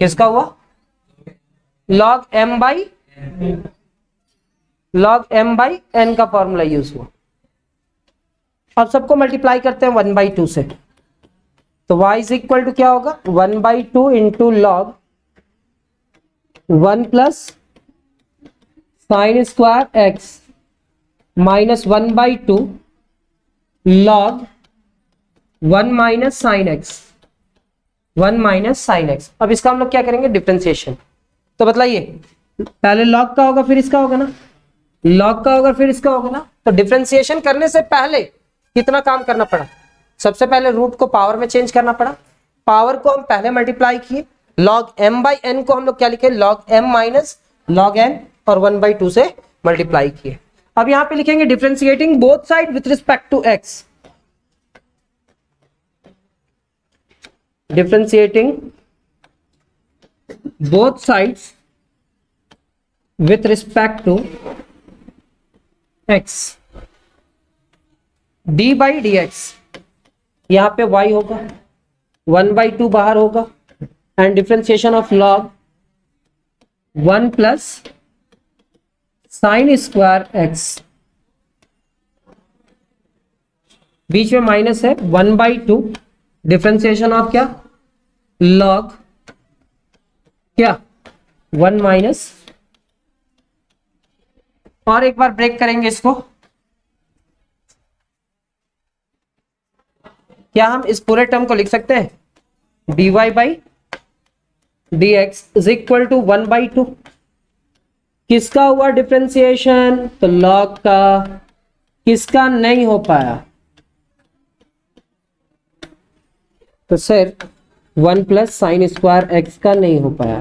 किसका हुआ, log m by n का फॉर्मूला यूज हुआ। अब सबको मल्टीप्लाई करते हैं 1/2 से, तो y इज इक्वल टू क्या होगा, 1/2 into log 1 plus sine square x minus 1/2 log 1 minus sine x, 1 minus sine x. अब इसका हम लोग क्या करेंगे, डिफरेंशिएशन। तो बतलाइए, पहले log का होगा फिर इसका होगा ना, log का होगा फिर इसका होगा ना। तो डिफरेंशिएशन करने से पहले कितना काम करना पड़ा, सबसे पहले रूट को पावर में चेंज करना पड़ा। पावर को हम पहले मल्टीप्लाई किए, log m बाई n को हम लोग क्या लिखे, log m minus log n, और 1/2 से मल्टीप्लाई किए। अब यहां पे लिखेंगे differentiating both side with respect to x, differentiating both sides with respect to x, d by d x, यहां पे y होगा, 1/2 बाहर होगा, and differentiation of log 1 plus sine square x, बीच में माइनस है, 1/2 डिफरेंशिएशन ऑफ क्या, log क्या 1 माइनस, और एक बार ब्रेक करेंगे इसको, क्या हम इस पूरे टर्म को लिख सकते हैं dy by d x is equal to 1/2, किसका हुआ डिफरेंशिएशन, तो log का, किसका नहीं हो पाया, तो सिर्फ 1 प्लस साइन स्क्वायर एक्स का नहीं हो पाया।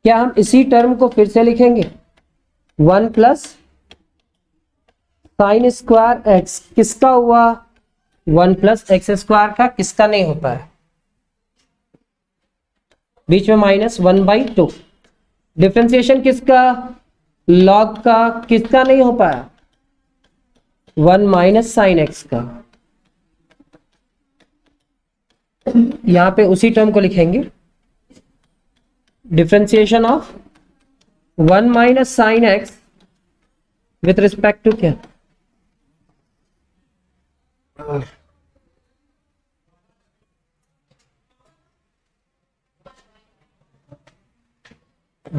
क्या हम इसी टर्म को फिर से लिखेंगे 1 प्लस साइन स्क्वायर एक्स, किसका हुआ 1 प्लस एक्स स्क्वायर का, किसका नहीं होता है, बीच में माइनस 1/2, डिफरेंशिएशन किसका, log का, किसका नहीं हो पाया 1 माइनस साइन एक्स का, यहां पे उसी टर्म को लिखेंगे differentiation of 1 minus sine x with respect to क्या,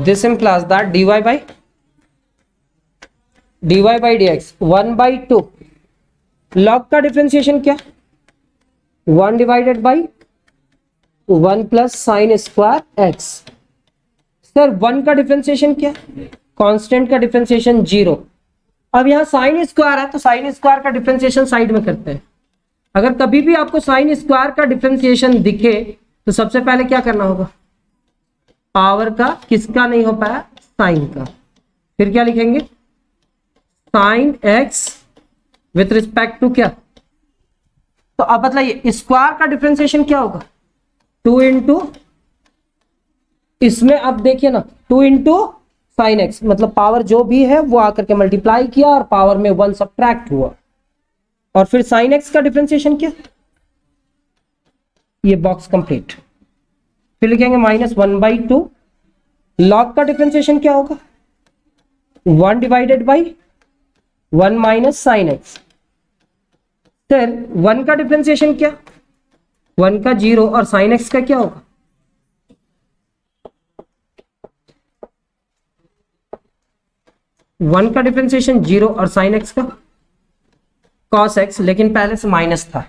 this implies that dy by dx 1/2, log का डिफरेंशिएशन क्या 1 divided by 1 plus sine square x, sir 1 का डिफरेंशिएशन क्या, कांस्टेंट का डिफरेंशिएशन 0, अब यहां साइन स्क्वायर है तो साइन स्क्वायर का डिफरेंशिएशन साइड में करते हैं, अगर कभी भी आपको साइन स्क्वायर का डिफरेंशिएशन दिखे तो सबसे पहले क्या करना होगा, पावर का, किसका नहीं हो पाया, साइन का, फिर क्या लिखेंगे sine x with respect to क्या, तो अब बताइए स्क्वायर का डिफरेंशिएशन क्या होगा 2 इंटू, इसमें अब देखिए ना 2 इंटू साइन एक्स, मतलब पावर जो भी है वो आकर के मल्टीप्लाई किया और पावर में 1 सब्ट्रैक्ट हुआ, और फिर साइन एक्स का डिफरेंशिएशन क्या, ये बॉक्स कंप्लीट, फिर लिखेंगे -1/2, log का डिफरेंशिएशन क्या होगा 1 divided by 1 minus sine x, sir 1 का डिफरेंशिएशन क्या, 1 का 0 और साइन एक्स का क्या होगा, वन का डिफरेंशिएशन 0 और साइन एक्स का कॉस एक्स, लेकिन पहले से माइनस था।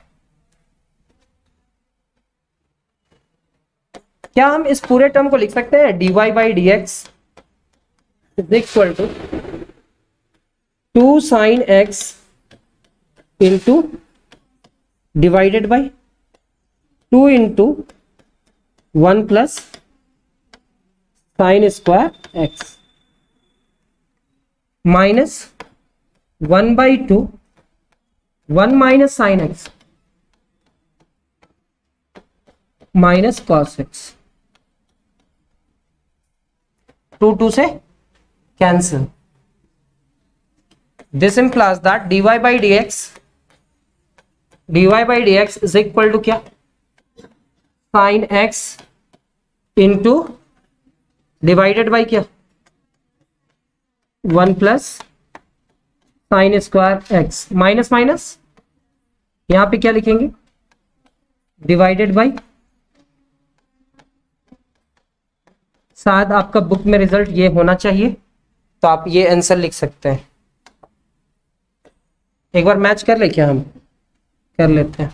क्या हम इस पूरे टर्म को लिख सकते हैं dy by d x is equal to 2 sine x into divided by 2 into 1 plus sine square x minus 1/2 1 minus sine x minus cos x, 2 से cancel, this implies that dy by dx is equal to क्या sine x into divided by क्या 1 plus sine square x minus minus, यहां पे क्या लिखेंगे divided by, शायद आपका book में रिजल्ट ये होना चाहिए तो आप ये आंसर लिख सकते हैं, एक बार मैच कर ले, क्या हम कर लेते हैं।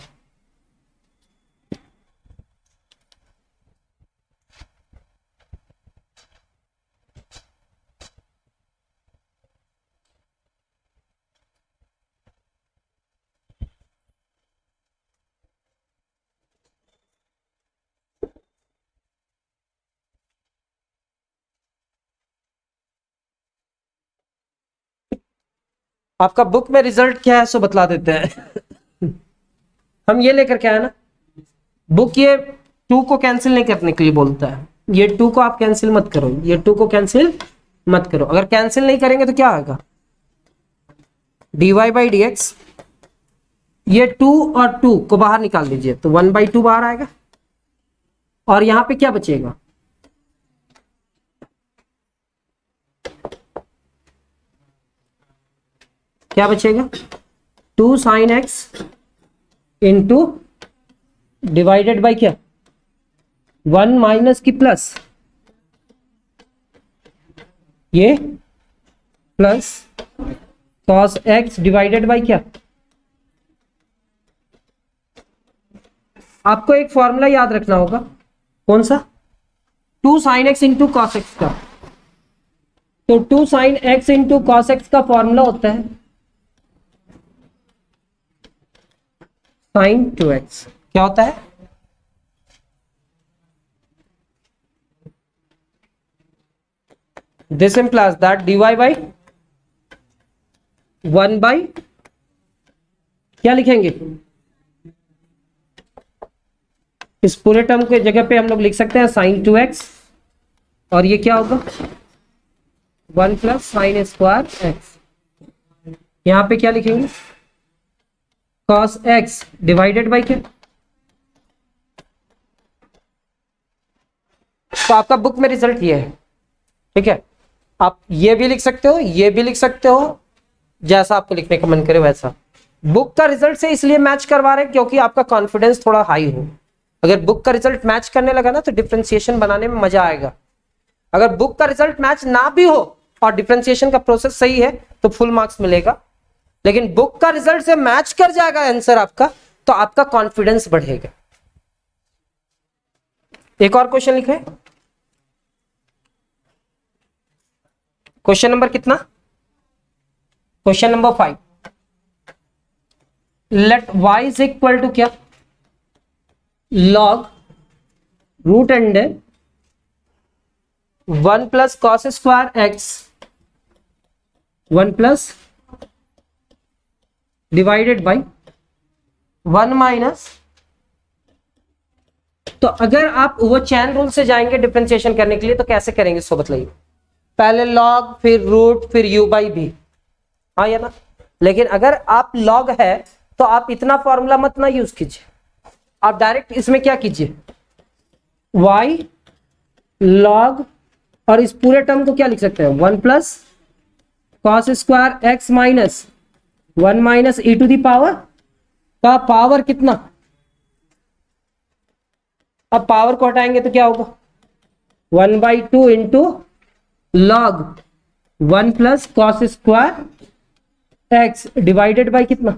आपका बुक में रिजल्ट क्या है सो बतला देते हैं। हम ये लेकर के आए ना, बुक ये 2 को कैंसिल नहीं करने के लिए बोलता है, ये 2 को आप कैंसिल मत करो, ये 2 को कैंसिल मत करो। अगर कैंसिल नहीं करेंगे तो क्या आएगा, dy बाई डी एक्स, ये 2 और 2 को बाहर निकाल दीजिए तो 1/2 बाहर आएगा, और यहां पे क्या बचेगा, क्या बचेगा, 2 sine x into divided by क्या, 1 माइनस की प्लस, ये plus cos x divided by क्या। आपको एक फॉर्मूला याद रखना होगा, कौन सा, 2 sine x into cos x का। तो 2 sine x into cos x का फॉर्मूला होता है साइन 2x। क्या होता है, this implies that dy by 1 by क्या लिखेंगे, इस पूरे टर्म के जगह पे हम लोग लिख सकते हैं साइन 2x, और ये क्या होगा 1 प्लस साइन स्क्वायर एक्स। यहां पे क्या लिखेंगे, cos x डिवाइडेड बाई क्या। तो आपका बुक में रिजल्ट ये है, ठीक है। आप ये भी लिख सकते हो, ये भी लिख सकते हो, जैसा आपको लिखने का मन करे वैसा। बुक का रिजल्ट से इसलिए मैच करवा रहे हैं क्योंकि आपका कॉन्फिडेंस थोड़ा हाई हो। अगर बुक का रिजल्ट मैच करने लगा ना तो डिफरेंशिएशन बनाने में मजा आएगा। अगर बुक का रिजल्ट मैच ना भी हो और डिफरेंशिएशन का प्रोसेस सही है तो फुल मार्क्स मिलेगा, लेकिन बुक का रिजल्ट से मैच कर जाएगा आंसर आपका तो आपका कॉन्फिडेंस बढ़ेगा। एक और क्वेश्चन लिखे, क्वेश्चन नंबर कितना, question number 5। Let y is equal to क्या, log root under 1 plus cos square x 1 plus divided by 1 minus. तो अगर आप वो चैन रूल से जाएंगे डिफरेंशिएशन करने के लिए तो कैसे करेंगे सो बतलाइए। पहले लॉग फिर रूट फिर u बाई बी, हाँ या ना। लेकिन अगर आप लॉग है तो आप इतना फॉर्मूला मत ना यूज कीजिए, आप डायरेक्ट इसमें क्या कीजिए y लॉग, और इस पूरे टर्म को क्या लिख सकते हैं 1 plus cos square x minus 1 minus e to the power का पावर कितना। अब पावर को हटाएंगे तो क्या होगा 1/2 into log 1 plus cos square x divided by कितना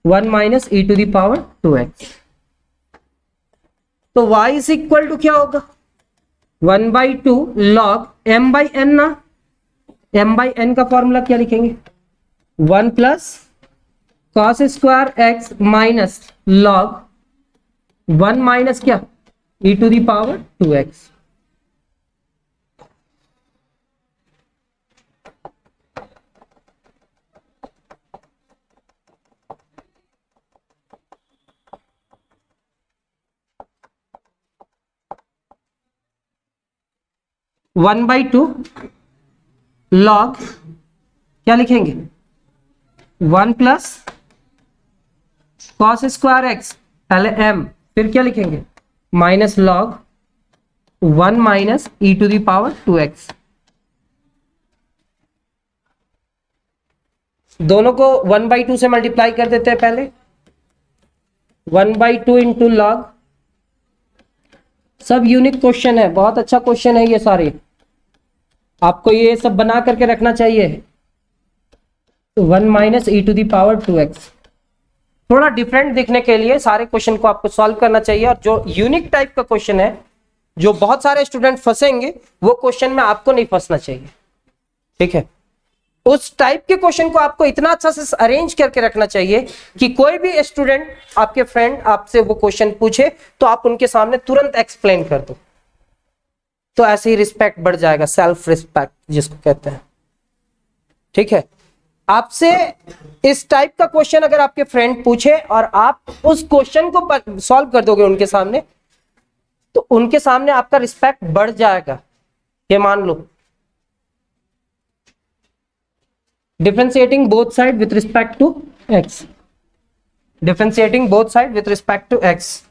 1 minus e to the power 2x। तो y इज इक्वल टू क्या होगा 1/2 लॉग m बाई एन ना, m बाई एन का फॉर्मूला क्या लिखेंगे 1 plus cos square x minus log 1 minus क्या e to the power 2x। One by two log क्या लिखेंगे 1 प्लस कॉस स्क्वायर एक्स, पहले m फिर क्या लिखेंगे minus log 1 minus e to the power 2x। दोनों को 1/2 से मल्टीप्लाई कर देते हैं। पहले 1/2 इंटू लॉग, सब यूनिक क्वेश्चन है, बहुत अच्छा क्वेश्चन है ये सारे, आपको ये सब बना करके रखना चाहिए। 1 minus e to the power 2x, थोड़ा डिफरेंट दिखने के लिए सारे क्वेश्चन को आपको सॉल्व करना चाहिए। और जो यूनिक टाइप का क्वेश्चन है, जो बहुत सारे स्टूडेंट फंसेंगे, वो क्वेश्चन में आपको नहीं फंसना चाहिए, ठीक है। उस टाइप के क्वेश्चन को आपको इतना अच्छा से अरेंज करके रखना चाहिए कि कोई भी स्टूडेंट, आपके फ्रेंड आपसे वो क्वेश्चन पूछे तो आप उनके सामने तुरंत एक्सप्लेन कर दो। तो ऐसे ही रिस्पेक्ट बढ़ जाएगा, सेल्फ रिस्पेक्ट जिसको कहते हैं, ठीक है। आपसे इस टाइप का क्वेश्चन अगर आपके फ्रेंड पूछे और आप उस क्वेश्चन को सॉल्व कर दोगे उनके सामने, तो उनके सामने आपका रिस्पेक्ट बढ़ जाएगा, ये मान लो। Differentiating both side with respect to x, differentiating both side with respect to x.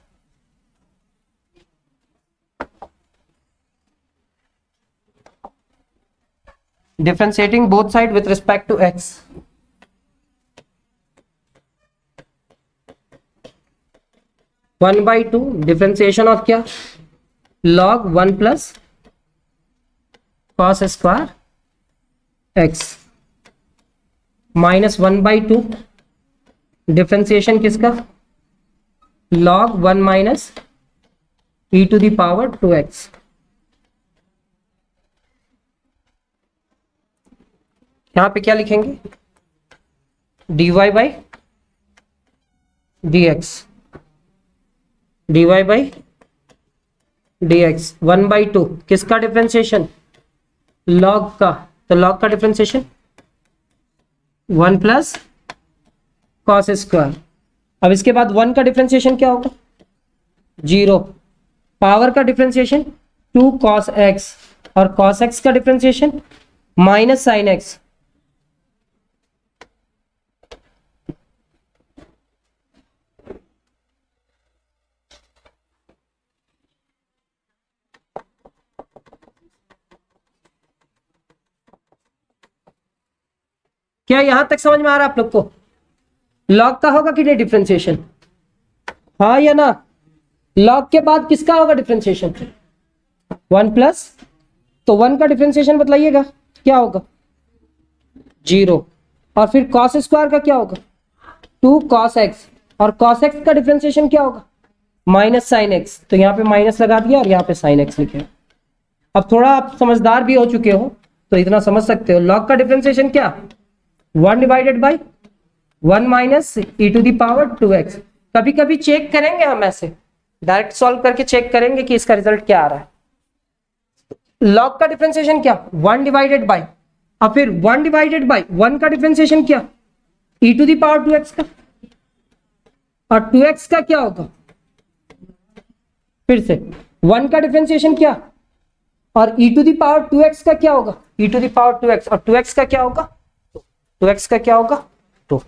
differentiating both side with respect to x, one by two differentiation of क्या, log one plus cos square x, minus one by two differentiation किसका, log one minus e to the power two x. यहां पे क्या लिखेंगे, dy by dx, dy by dx, one by two किसका differentiation, log का, तो log का differentiation one plus cos square. अब इसके बाद वन का डिफरेंशिएशन क्या होगा, जीरो, पावर का डिफरेंशिएशन टू कॉस एक्स, और कॉस एक्स का डिफरेंशिएशन माइनस साइन एक्स। क्या यहां तक समझ में आ रहा है आप लोग को, लॉग का होगा कि नहीं डिफरेंशिएशन, हाँ या ना, लॉग के बाद किसका होगा डिफरेंशिएशन, वन प्लस, तो वन का डिफरेंशिएशन बतलाइएगा क्या होगा, जीरो, और फिर कॉस स्क्वायर का क्या होगा, टू कॉस एक्स, और कॉस एक्स का डिफरेंशिएशन क्या होगा, माइनस साइन एक्स, तो यहाँ पे माइनस लगा दिया और यहाँ पे साइन एक्स लिखे। अब थोड़ा आप समझदार भी हो चुके हो तो इतना समझ सकते हो, लॉग का डिफरेंशिएशन क्या, one divided by one minus e to the power two x. कभी कभी चेक करेंगे हम, ऐसे डायरेक्ट सॉल्व करके चेक करेंगे कि इसका रिजल्ट क्या आ रहा है। लॉग का डिफरेंशिएशन क्या, वन डिवाइडेड बाई, और फिर वन डिवाइडेड बाई वन का डिफरेंशिएशन क्या, e to the power two x का, और टू एक्स का क्या होगा, फिर से वन का डिफरेंशिएशन क्या, और e to the power two x का क्या होगा, e to the power two x, और टू एक्स का क्या होगा, टू एक्स का क्या होगा, two.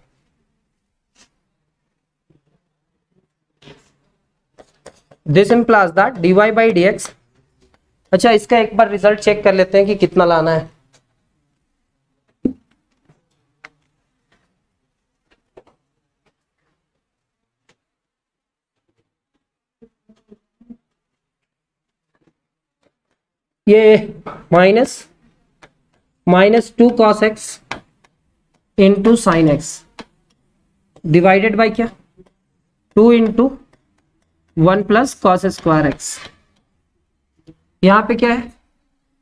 This implies that dy by dx। अच्छा, इसका एक बार रिजल्ट चेक कर लेते हैं कि कितना लाना है। ये minus two cos x into sine x divided by क्या, two into one plus cos square x. यहां पे क्या है,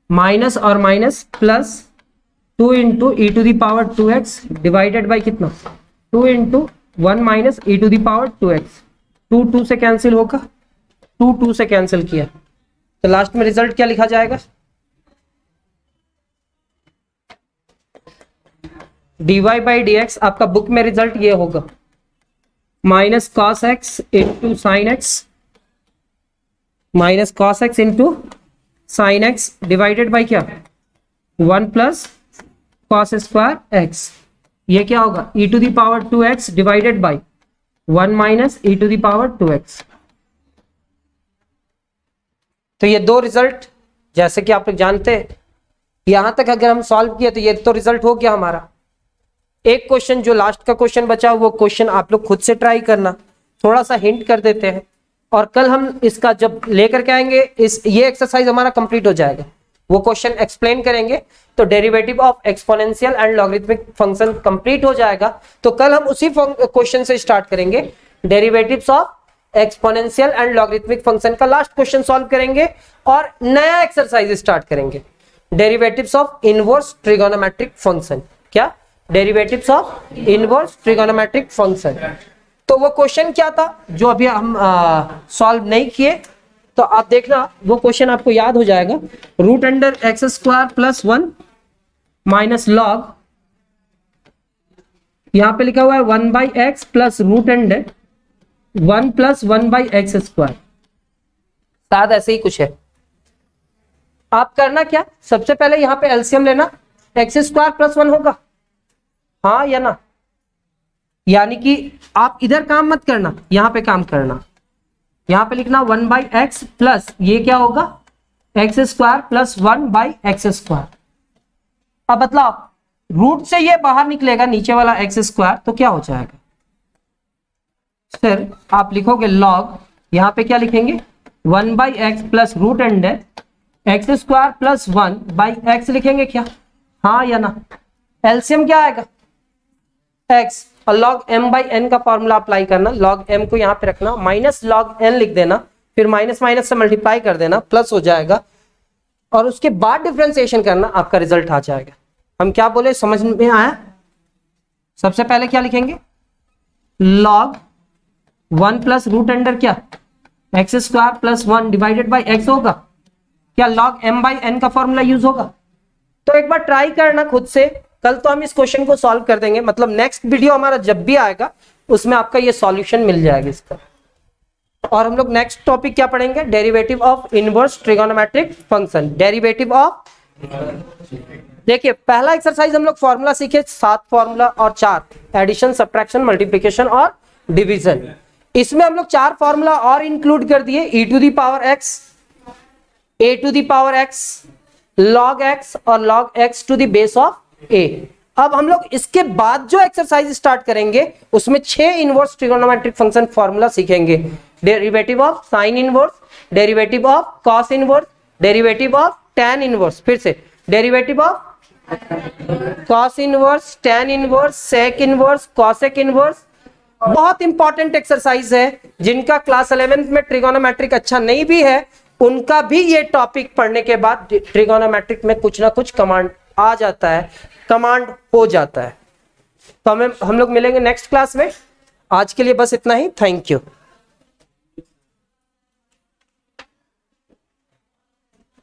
माइनस और minus plus two into e to the power two x divided by कितना, two into one minus e to the power two x. Two two से cancel होगा, two two से cancel किया, तो लास्ट में रिजल्ट क्या लिखा जाएगा, dy बाई dx। आपका बुक में रिजल्ट ये होगा, minus cos x into sine x, minus cos x into sine x divided by क्या, one plus cos square x. ये क्या होगा, e to the power two x divided by one minus e to the power two x. तो ये दो result जैसे कि आप लोग जानते हैं, यहां तक अगर हम सॉल्व किए तो ये तो रिजल्ट हो गया हमारा। एक क्वेश्चन जो लास्ट का क्वेश्चन बचा, वो क्वेश्चन आप लोग खुद से ट्राई करना, थोड़ा सा हिंट कर देते हैं, और कल हम इसका जब लेकर के आएंगे ये एक्सरसाइज हमारा कंप्लीट हो जाएगा, वो क्वेश्चन एक्सप्लेन करेंगे, तो derivative of exponential and logarithmic function complete हो जाएगा। तो कल हम उसी क्वेश्चन से स्टार्ट करेंगे, derivatives of exponential and logarithmic function का लास्ट क्वेश्चन सॉल्व करेंगे और नया एक्सरसाइज स्टार्ट करेंगे, derivatives of inverse trigonometric function. क्या, derivatives of inverse trigonometric function. तो वो क्वेश्चन क्या था जो अभी हम सॉल्व नहीं किए, तो आप देखना वो क्वेश्चन आपको याद हो जाएगा, root under x square plus one minus log यहाँ पे लिखा हुआ है 1/x plus root and 1 + 1/x square, शायद ऐसे ही कुछ है। आप करना क्या, सबसे पहले यहाँ पे एलसीएम लेना, x² + 1 होगा, हाँ या ना, यानी कि आप इधर काम मत करना, यहाँ पे काम करना। यहाँ पे लिखना 1/x प्लस ये क्या होगा x² + 1/x²। अब बतलाओ, रूट से ये बाहर निकलेगा नीचे वाला x², तो क्या हो जाएगा, फिर आप लिखोगे लॉग, यहाँ पे क्या लिखेंगे 1/x plus root and x² + 1/x लिखेंगे क्या, हाँ या ना। एलसीएम क्या आएगा x, और log m/n का फॉर्मूला अप्लाई करना, log m को यहाँ पे रखना, माइनस log n लिख देना, फिर माइनस माइनस से मल्टीप्लाई कर देना, प्लस हो जाएगा, और उसके बाद डिफरेंशिएशन करना, आपका रिजल्ट आ जाएगा। हम क्या बोले, समझ में आया। सबसे पहले क्या लिखेंगे, log 1 प्लस रूट अंडर क्या x² + 1 डिवाइडेड बाई x होगा क्या, log m/n का फॉर्मूला यूज होगा। तो एक बार ट्राई करना खुद से, कल तो हम इस क्वेश्चन को सॉल्व कर देंगे, मतलब नेक्स्ट वीडियो हमारा जब भी आएगा उसमें आपका ये सॉल्यूशन मिल जाएगा इसका। और हम लोग नेक्स्ट टॉपिक क्या पढ़ेंगे, derivative of inverse trigonometric function, derivative of, देखिए पहला एक्सरसाइज हम लोग फॉर्मूला सीखे, 7 फॉर्मूला और 4, एडिशन, सब्ट्रैक्शन, मल्टीप्लिकेशन और डिवीजन। इसमें हम लोग 4 फॉर्मूला और इंक्लूड कर दिए, e⁻x, a⁻x, log x और log x to the base of a। अब हम लोग इसके बाद जो एक्सरसाइज स्टार्ट करेंगे उसमें 6 इनवर्स ट्रिगोनोमेट्रिक फंक्शन फॉर्मूला सीखेंगे, derivative of sine inverse, derivative of cos inverse, derivative of tan inverse, फिर से derivative of cos inverse, tan inverse, sec inverse, cosec inverse. बहुत इंपॉर्टेंट एक्सरसाइज है, जिनका क्लास 11th में trigonometric अच्छा नहीं भी है उनका भी ये टॉपिक पढ़ने के बाद ट्रिगोनोमेट्रिक में कुछ ना कुछ कमांड आ जाता है, कमांड हो जाता है। तो हम लोग मिलेंगे नेक्स्ट क्लास में, आज के लिए बस इतना ही, थैंक यू।